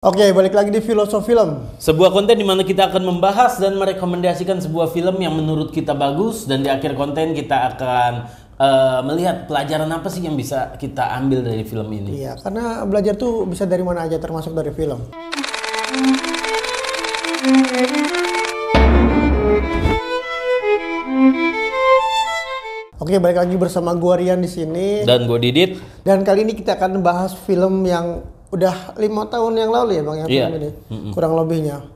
Oke, balik lagi di Filosofi Film. Sebuah konten di mana kita akan membahas dan merekomendasikan sebuah film yang menurut kita bagus, dan di akhir konten kita akan melihat pelajaran apa sih yang bisa kita ambil dari film ini. Iya, karena belajar tuh bisa dari mana aja, termasuk dari film. Oke, balik lagi bersama gua Rian di sini. Dan gue Didit. Dan kali ini kita akan bahas film yang udah 5 tahun yang lalu ya Bang ya, film ini. Kurang lebihnya.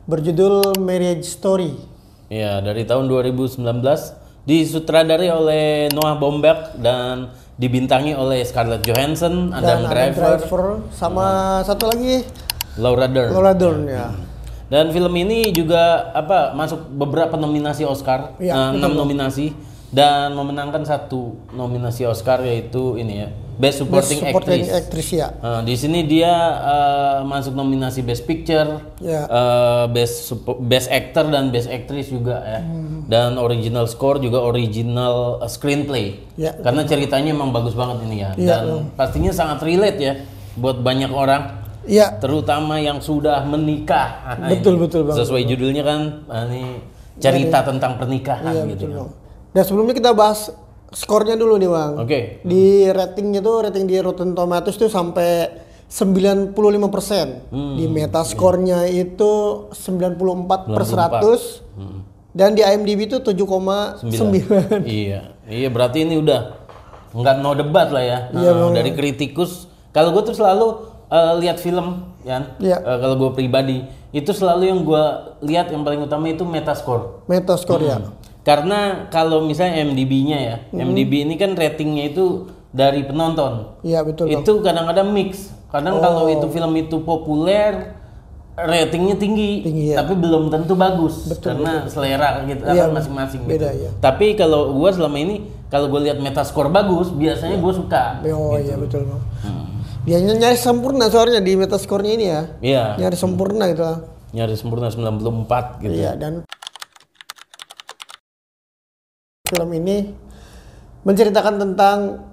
Berjudul Marriage Story. Iya, dari tahun 2019, disutradarai oleh Noah Baumbach dan dibintangi oleh Scarlett Johansson, Adam Driver, sama satu lagi Laura Dern. Ya. Dan film ini juga masuk beberapa nominasi Oscar, 6 nominasi, dan memenangkan 1 nominasi Oscar, yaitu ini ya, Best Supporting Actress. Ya. Di sini dia masuk nominasi Best Picture, ya. Best Actor dan Best Actress juga ya. Dan Original Score juga Original Screenplay. Ya, karena ceritanya emang bagus banget ini ya. Dan pastinya sangat relate ya buat banyak orang. Iya. Terutama yang sudah menikah. Betul Bang. Sesuai judulnya kan, ini cerita tentang pernikahan gitu. Betul, Bang. Dan sebelumnya kita bahas skornya dulu nih Bang. Oke. Di rating di Rotten Tomatoes tuh sampai 95%. Di Metascore-nya itu 94/100. Dan di IMDb itu 7,9. Iya, berarti ini udah nggak no debat lah ya. Dari kritikus, kalau gue tuh selalu lihat film kan. Kalau gue pribadi itu selalu yang gue lihat yang paling utama itu Metascore. Ya. Karena kalau misalnya MDB-nya ya, MDB ini kan ratingnya itu dari penonton. Iya betul. Itu kadang-kadang mix. Kadang kalau itu film itu populer, ratingnya tinggi ya. Tapi belum tentu bagus. Karena selera gitu masing-masing. Beda gitu. ya. Tapi kalau gue selama ini, kalau gue lihat Metascore bagus, biasanya gue suka. Oh gitu. Iya betul Bang. Dia nyari sempurna soalnya di Metascore-nya ini ya. Iya. Nyari sempurna gitu. Nyari sempurna 94 gitu. Iya, dan film ini menceritakan tentang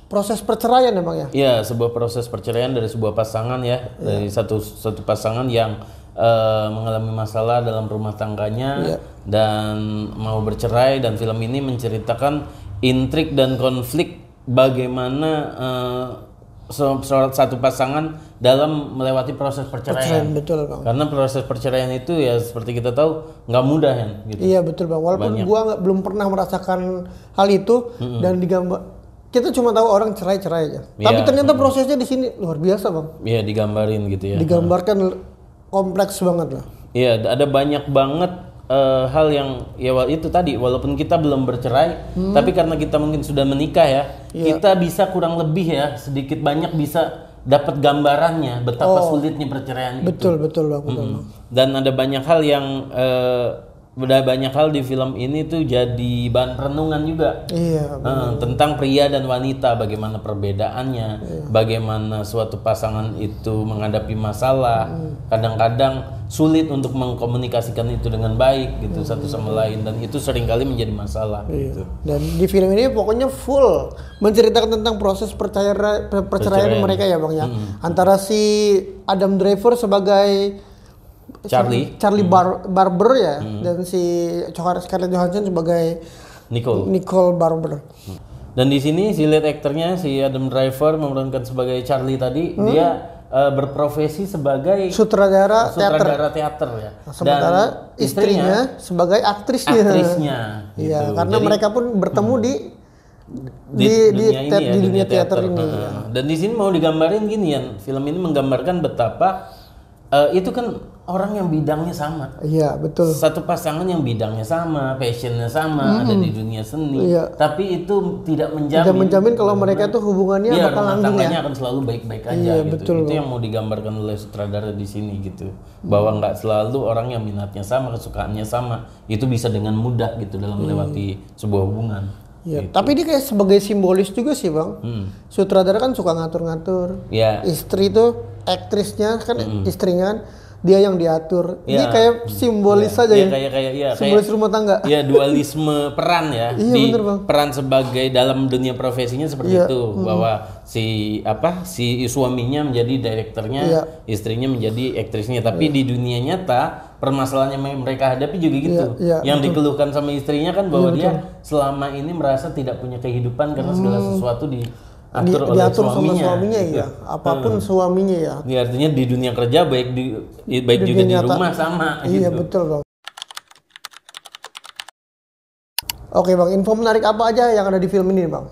proses perceraian emang ya? Iya, sebuah proses perceraian dari sebuah pasangan ya, dari satu pasangan yang mengalami masalah dalam rumah tangganya dan mau bercerai, dan film ini menceritakan intrik dan konflik bagaimana satu pasangan dalam melewati proses perceraian. Betul Bang. Karena proses perceraian itu ya seperti kita tahu nggak mudah ya. Gitu. Iya betul Bang. Walaupun gua belum pernah merasakan hal itu dan kita cuma tahu orang cerai aja. Tapi ternyata prosesnya di sini luar biasa Bang. Iya, digambarin gitu ya. Digambarkan kompleks banget lah. Iya, ada banyak banget hal yang ya itu tadi, walaupun kita belum bercerai, tapi karena kita mungkin sudah menikah ya, kita bisa kurang lebih ya sedikit banyak bisa dapat gambarannya betapa sulitnya perceraian itu. Betul Bang. Dan ada banyak hal yang di film ini tuh jadi bahan perenungan juga. Iya. Tentang pria dan wanita, bagaimana perbedaannya, bagaimana suatu pasangan itu menghadapi masalah, kadang-kadang sulit untuk mengkomunikasikan itu dengan baik gitu satu sama lain, dan itu seringkali menjadi masalah. Gitu. Dan di film ini pokoknya full menceritakan tentang proses perceraian mereka ya Bang ya. Antara si Adam Driver sebagai Charlie Barber ya, dan si Scarlett Johansson sebagai Nicole Barber. Dan di sini si lead aktornya si Adam Driver memerankan sebagai Charlie tadi, dia berprofesi sebagai sutradara teater ya. Sementara istrinya sebagai aktrisnya. Iya, gitu. karena jadi, mereka pun bertemu di dunia teater ini. Dan di sini mau digambarin gini ya, film ini menggambarkan betapa itu kan orang yang bidangnya sama. Iya, betul. Satu pasangan yang bidangnya sama, passionnya sama, ada di dunia seni. Tapi itu tidak menjamin kalau mereka tuh hubungannya bakal langgeng ya. Akan selalu baik-baik aja gitu. Betul, itu yang mau digambarkan oleh sutradara di sini gitu. Bahwa nggak selalu orang yang minatnya sama, kesukaannya sama, itu bisa dengan mudah gitu dalam melewati sebuah hubungan. Iya, gitu. Tapi dia kayak sebagai simbolis juga sih Bang. Sutradara kan suka ngatur-ngatur. Istri tuh aktrisnya kan istrinya kan, dia yang diatur. Ini kayak simbolis saja ya. Simbolis rumah tangga. Iya, dualisme peran ya. Iya, bener, Bang. Peran sebagai dalam dunia profesinya seperti itu, bahwa si suaminya menjadi direkturnya, istrinya menjadi aktrisnya. Tapi di dunia nyata permasalahan yang mereka hadapi juga gitu. Yang dikeluhkan sama istrinya kan bahwa dia selama ini merasa tidak punya kehidupan karena segala sesuatu diatur oleh sama suaminya gitu. ya. Apapun suaminya ya. Ini artinya di dunia kerja baik juga di rumah sama Iya, gitu. betul, Bang. Oke, Bang, info menarik apa aja yang ada di film ini, Bang?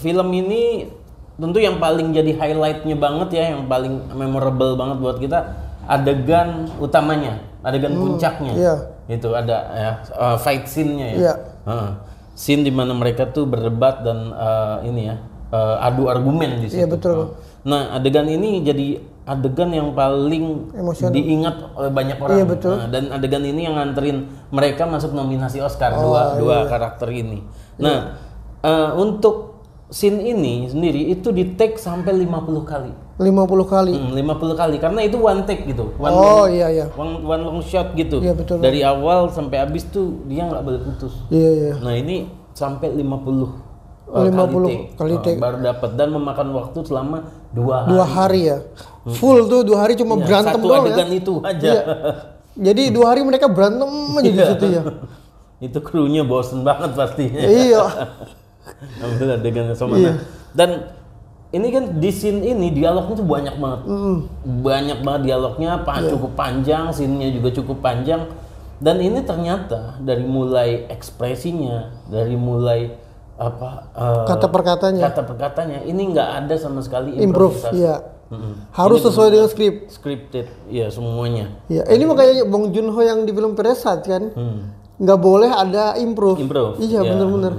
Film ini tentu yang paling jadi highlightnya banget ya, yang paling memorable banget buat kita, adegan utamanya, adegan puncaknya. Itu ada ya, fight scene-nya ya. Scene di mana mereka tuh berdebat dan adu argumen di situ. Iya, betul. Nah, adegan ini jadi adegan yang paling emosional, diingat oleh banyak orang. Iya, betul. Nah, dan adegan ini yang nganterin mereka masuk nominasi Oscar, dua karakter ini. Nah, untuk scene ini sendiri itu di take sampai 50 kali. 50 kali. 50 kali karena itu one take gitu. One long shot gitu. Iya, betul. Dari awal sampai habis tuh dia nggak boleh putus. Iya. Nah, ini sampai 50 kali take baru dapat, dan memakan waktu selama 2 hari ya. Full tuh 2 hari cuma berantem doang ya. Satu adegan itu aja. Iya. Jadi 2 hari mereka berantem aja di situ ya. Itu krunya bosen banget pastinya. Iya. Ambil adegan sama. Dan ini kan di scene ini dialognya tuh banyak banget. Banyak banget dialognya, cukup panjang, scene-nya juga cukup panjang. Dan ini ternyata dari mulai ekspresinya, dari mulai kata perkatanya ini nggak ada sama sekali improvisasi. Harus ini sesuai dengan scripted ya semuanya. Ini makanya Bong Joon-ho yang di film Parasite kan nggak boleh ada improve. Iya, benar-benar.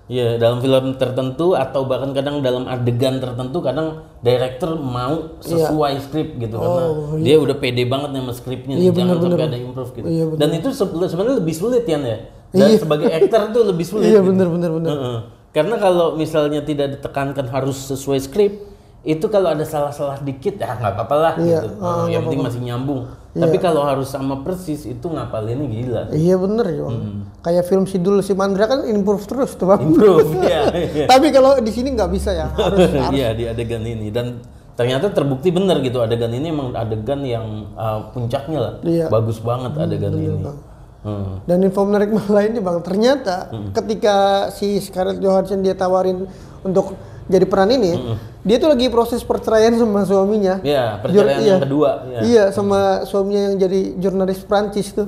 Iya, dalam film tertentu atau bahkan kadang dalam adegan tertentu kadang director mau sesuai skrip gitu, karena dia udah pede banget sama skripnya, jangan sampai ada improve gitu. Dan itu sebenarnya lebih sulit ya. Dan sebagai aktor tuh lebih sulit. Iya, benar. Karena kalau misalnya tidak ditekankan harus sesuai skrip, itu kalau ada salah-salah dikit ya nggak apa-apa lah gitu. Yang penting masih nyambung. Tapi kalau harus sama persis itu ngapalinnya gila. Iya, bener ya. Kayak film Sidul Simandra kan improve terus tuh, Bang. Improve ya. Tapi kalau di sini nggak bisa ya. Harus. Iya, di adegan ini, dan ternyata terbukti bener gitu, adegan ini emang adegan yang puncaknya lah. Bagus banget adegan ini. Dan info menarik lainnya, Bang, ternyata ketika si Scarlett Johansson dia tawarin untuk jadi peran ini, dia tuh lagi proses perceraian sama suaminya. Iya, perceraian yang kedua. Iya, sama suaminya yang jadi jurnalis Prancis tuh.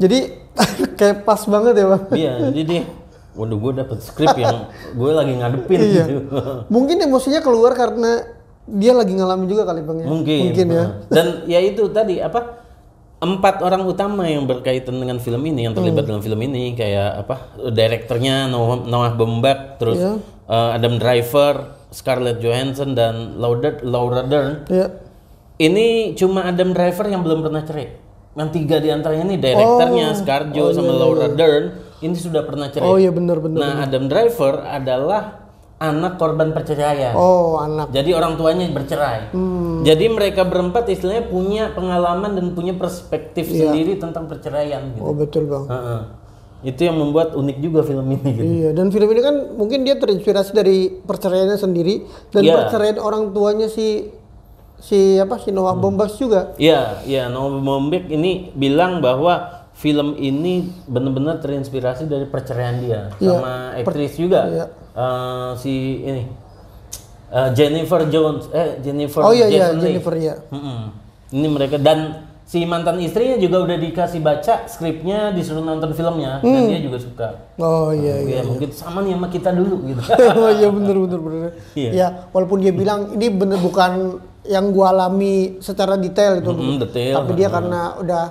Jadi kayak pas banget ya, Bang. Iya, jadi waduh, gue dapet skrip yang gue lagi ngadepin gitu. Mungkin emosinya keluar karena dia lagi ngalamin juga kali, Bang ya. Mungkin ya. Dan ya itu tadi 4 orang utama yang berkaitan dengan film ini, yang terlibat dalam film ini, kayak direkturnya Noah Baumbach, terus Adam Driver, Scarlett Johansson, dan Laura Dern. Ini cuma Adam Driver yang belum pernah cerai. Yang 3 diantaranya ini direkturnya Scarjo sama Laura Dern ini sudah pernah cerai. Oh iya, benar. Nah, Adam Driver adalah anak korban perceraian. Anak. Jadi orang tuanya bercerai. Jadi mereka berempat istilahnya punya pengalaman dan punya perspektif sendiri tentang perceraian gitu. Oh, betul, Bang. Itu yang membuat unik juga film ini gitu. Iya, dan film ini kan mungkin dia terinspirasi dari perceraiannya sendiri dan perceraian orang tuanya si Noah Baumbach juga. Iya, Noah Baumbach ini bilang bahwa film ini benar-benar terinspirasi dari perceraian dia sama aktris juga. Si ini Jennifer Jones, Jennifer. Jennifer ya. Ini mereka, dan si mantan istrinya juga udah dikasih baca skripnya, disuruh nonton filmnya, dan dia juga suka. Iya. Mungkin sama nih sama kita dulu gitu. Iya, bener. Ya, walaupun dia bilang ini bener bukan yang gua alami secara detail gitu. Detail. Tapi dia karena udah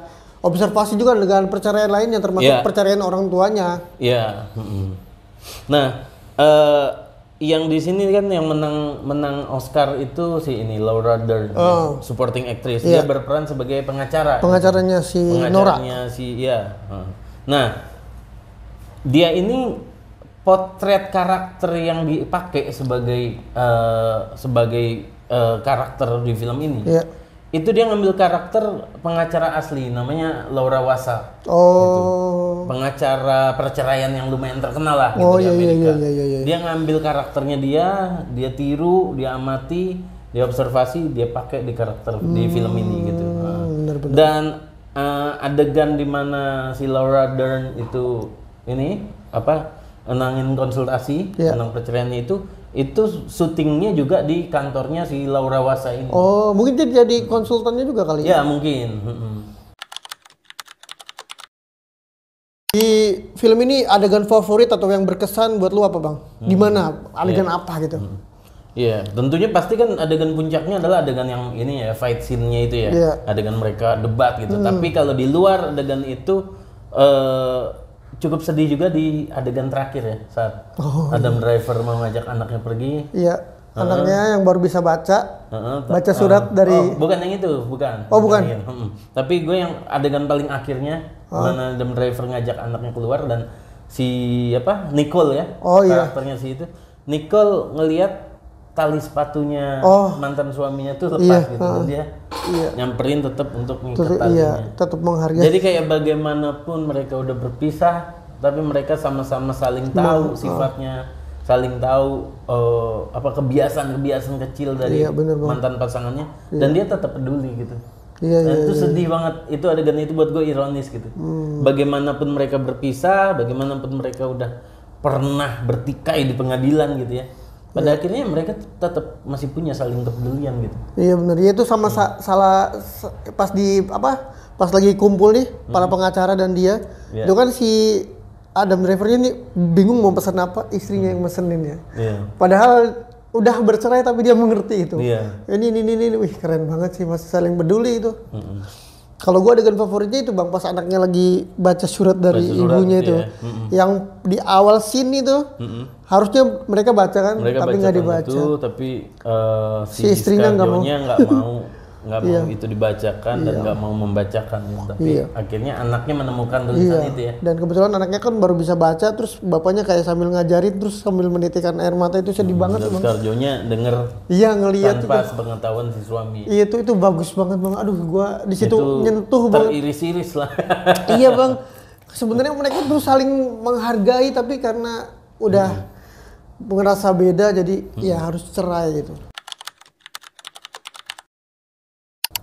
observasi juga dengan perceraian lainnya, termasuk perceraian orang tuanya. Iya. Nah, yang di sini kan yang menang Oscar itu si ini Laura Dern, supporting actress. Dia berperan sebagai pengacaranya si Nora. Nah, dia ini potret karakter yang dipakai sebagai karakter di film ini. itu dia ngambil karakter pengacara asli namanya Laura Wasa. Oh. Pengacara perceraian yang lumayan terkenal lah gitu Oh di iya Amerika. iya. Dia ngambil karakternya dia tiru, dia amati, dia observasi, dia pakai di karakter di film ini gitu. Benar-benar. Dan adegan di mana si Laura Dern itu menangin konsultasi tentang perceraiannya itu syutingnya juga di kantornya si Laura Wasa ini. Oh, mungkin dia jadi konsultannya juga kali ya? Ya, mungkin. Di film ini adegan favorit atau yang berkesan buat lu apa, Bang? Di mana? Adegan apa gitu? Iya, tentunya pasti kan adegan puncaknya adalah adegan yang ini ya, fight scene-nya itu ya. Yeah. Adegan mereka debat gitu. Tapi kalau di luar adegan itu cukup sedih juga di adegan terakhir ya, saat Adam Driver mau ngajak anaknya pergi. Iya, anaknya yang baru bisa baca surat dari. Bukan yang itu, bukan. Oh bukan. Tapi gue yang adegan paling akhirnya, mana Adam Driver ngajak anaknya keluar dan si Nicole ya, karakternya si itu, Nicole ngelihat tali sepatunya mantan suaminya tuh lepas gitu, dan dia nyamperin tetap untuk ngikat talinya. Iya, tetap menghargai. Jadi kayak bagaimanapun mereka udah berpisah, tapi mereka sama-sama saling tahu sifatnya, saling tahu kebiasaan kecil dari mantan pasangannya, dan dia tetap peduli gitu. Dan itu sedih banget, itu adegan itu buat gue ironis gitu. Bagaimanapun mereka berpisah, bagaimanapun mereka udah pernah bertikai di pengadilan gitu ya, pada akhirnya mereka tetap masih punya saling kepedulian gitu. Iya benar, ya itu sama pas lagi kumpul nih para pengacara dan dia, itu kan si Adam Drivernya nih bingung mau pesan apa, istrinya yang mesenin ya. Padahal udah bercerai tapi dia mengerti itu. Ini, wih keren banget sih, masih saling peduli itu. Kalau gue adegan favoritnya itu Bang, pas anaknya lagi baca surat dari ibunya itu. Yang di awal scene itu harusnya mereka baca kan, tapi nggak dibaca. Tapi si istrinya nggak mau itu dibacakan dan nggak mau membacakan. Tapi akhirnya anaknya menemukan tulisan itu ya. Dan kebetulan anaknya kan baru bisa baca, terus bapaknya kayak sambil ngajarin, terus sambil menitikkan air mata, itu sedih banget Bang. Scarjonya denger ngelihat tanpa sepengetahuan si suami. Iya itu bagus banget Bang. Aduh gua di situ nyentuh banget. Teriris-iris lah. Iya Bang. Sebenarnya mereka tuh saling menghargai, tapi karena udah ngerasa beda jadi ya harus cerai gitu.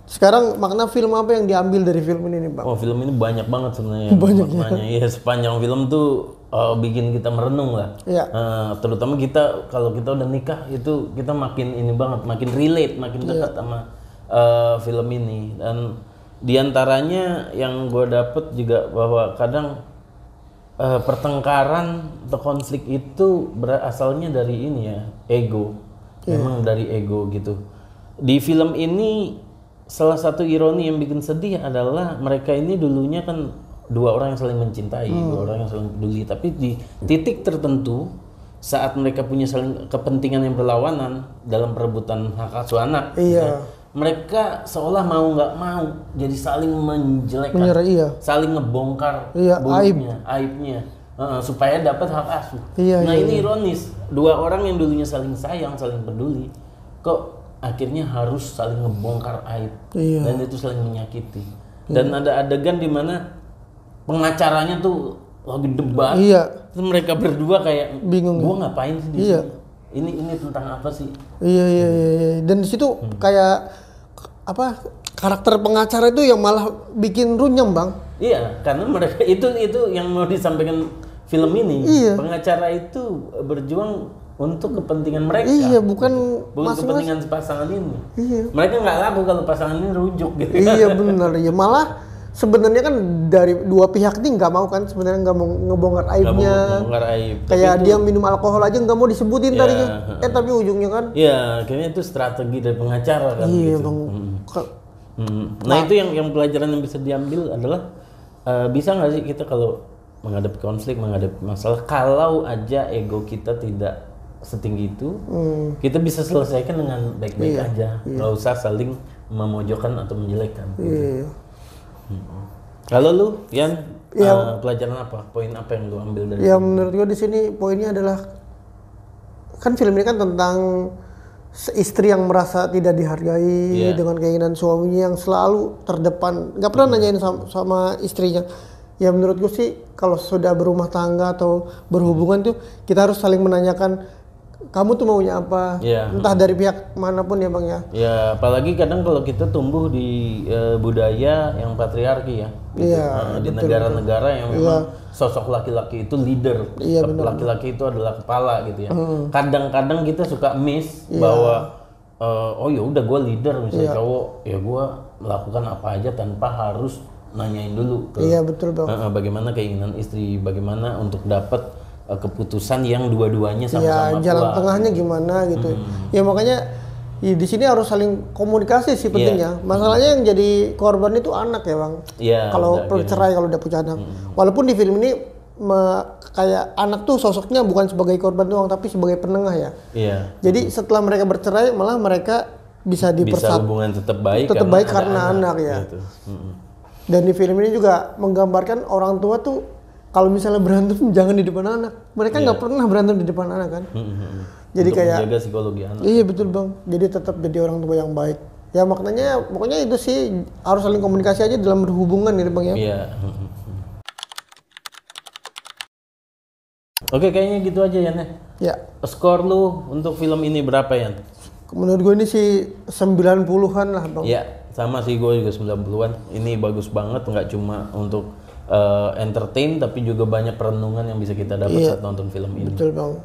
Sekarang makna film apa yang diambil dari film ini Bang? Oh, film ini banyak banget sebenarnya maknanya. Iya, sepanjang film tuh bikin kita merenung lah. Terutama kalau kita udah nikah itu kita makin ini banget, makin relate, makin dekat sama film ini. Dan diantaranya yang gue dapet juga bahwa kadang pertengkaran atau konflik itu berasalnya dari ini ya, ego. Memang dari ego gitu. Di film ini salah satu ironi yang bikin sedih adalah mereka ini dulunya kan dua orang yang saling mencintai, dua orang yang saling peduli, tapi di titik tertentu saat mereka punya saling kepentingan yang berlawanan dalam perebutan hak asuh anak, mereka seolah mau nggak mau jadi saling menjelekkan, saling ngebongkar aibnya, supaya dapat hak asuh. Ini ironis, dua orang yang dulunya saling sayang, saling peduli, kok akhirnya harus saling ngebongkar aib, dan itu saling menyakiti. Dan ada adegan di mana pengacaranya tuh lagi debat, terus mereka berdua kayak bingung, gua ngapain sih di sini? Ini tentang apa sih? Iya. Dan di situ kayak karakter pengacara itu yang malah bikin runyam Bang. Iya, karena mereka itu yang mau disampaikan film ini. Pengacara itu berjuang untuk kepentingan mereka. Bukan kepentingan pasangan ini. Mereka nggak laku kalau pasangan ini rujuk gitu. Iya benar. Ya malah sebenarnya kan dari dua pihak ini nggak mau kan, sebenarnya nggak mau ngebongkar aibnya. Kayak dia minum alkohol aja nggak mau disebutin tadinya. Tapi ujungnya kan. Iya, kayaknya itu strategi dari pengacara kan. Iya Bang. Nah itu yang pelajaran yang bisa diambil adalah bisa nggak sih kita kalau menghadapi konflik, menghadapi masalah, kalau aja ego kita tidak setinggi itu, kita bisa selesaikan dengan baik-baik aja, nggak usah saling memojokkan atau menjelekkan. Kalau lu, Yan, pelajaran apa? Poin apa yang lu ambil dari? Menurut gua di sini poinnya adalah kan film ini kan tentang istri yang merasa tidak dihargai dengan keinginan suaminya yang selalu terdepan, nggak pernah nanyain sama istrinya. Ya menurutku sih kalau sudah berumah tangga atau berhubungan tuh kita harus saling menanyakan kamu tuh maunya apa, entah dari pihak manapun ya Bang ya. Ya apalagi kadang kalau kita tumbuh di budaya yang patriarki ya, gitu. Di negara-negara yang memang sosok laki-laki itu leader, laki-laki itu adalah kepala gitu ya. Kadang-kadang kita suka miss bahwa oh ya udah gue leader misalnya cowok, ya gue melakukan apa aja tanpa harus nanyain dulu ke betul Bang. Bagaimana keinginan istri, bagaimana untuk dapat keputusan yang dua-duanya sama-sama jalan tengahnya gimana gitu. Ya makanya di sini harus saling komunikasi sih pentingnya. Masalahnya yang jadi korban itu anak ya Bang. Kalau bercerai kalau udah punya anak. Walaupun di film ini kayak anak tuh sosoknya bukan sebagai korban doang tapi sebagai penengah ya. Jadi setelah mereka bercerai malah mereka bisa dipersatu. Hubungan tetap baik karena anak ya. Gitu. Dan di film ini juga menggambarkan orang tua tuh kalau misalnya berantem jangan di depan anak. Mereka nggak pernah berantem di depan anak kan. Jadi untuk kayak menjaga psikologi anak. Iya betul Bang. Jadi tetap jadi orang tua yang baik. Ya maknanya pokoknya itu sih harus saling komunikasi aja dalam berhubungan gitu Bang ya. Iya. Oke kayaknya gitu aja Yan ya. Skor lu untuk film ini berapa Yan? Menurut gue ini sih 90-an lah Bang. Iya sama sih gue juga 90-an. Ini bagus banget nggak cuma untuk entertain tapi juga banyak perenungan yang bisa kita dapat saat nonton film ini. Betul Bang.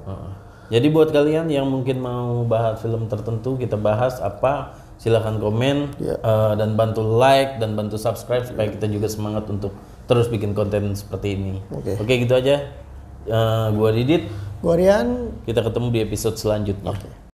Jadi buat kalian yang mungkin mau bahas film tertentu kita bahas apa, silahkan komen dan bantu like dan bantu subscribe supaya kita juga semangat untuk terus bikin konten seperti ini. Oke gitu aja. Gua Didit. Gua Rian. Kita ketemu di episode selanjutnya.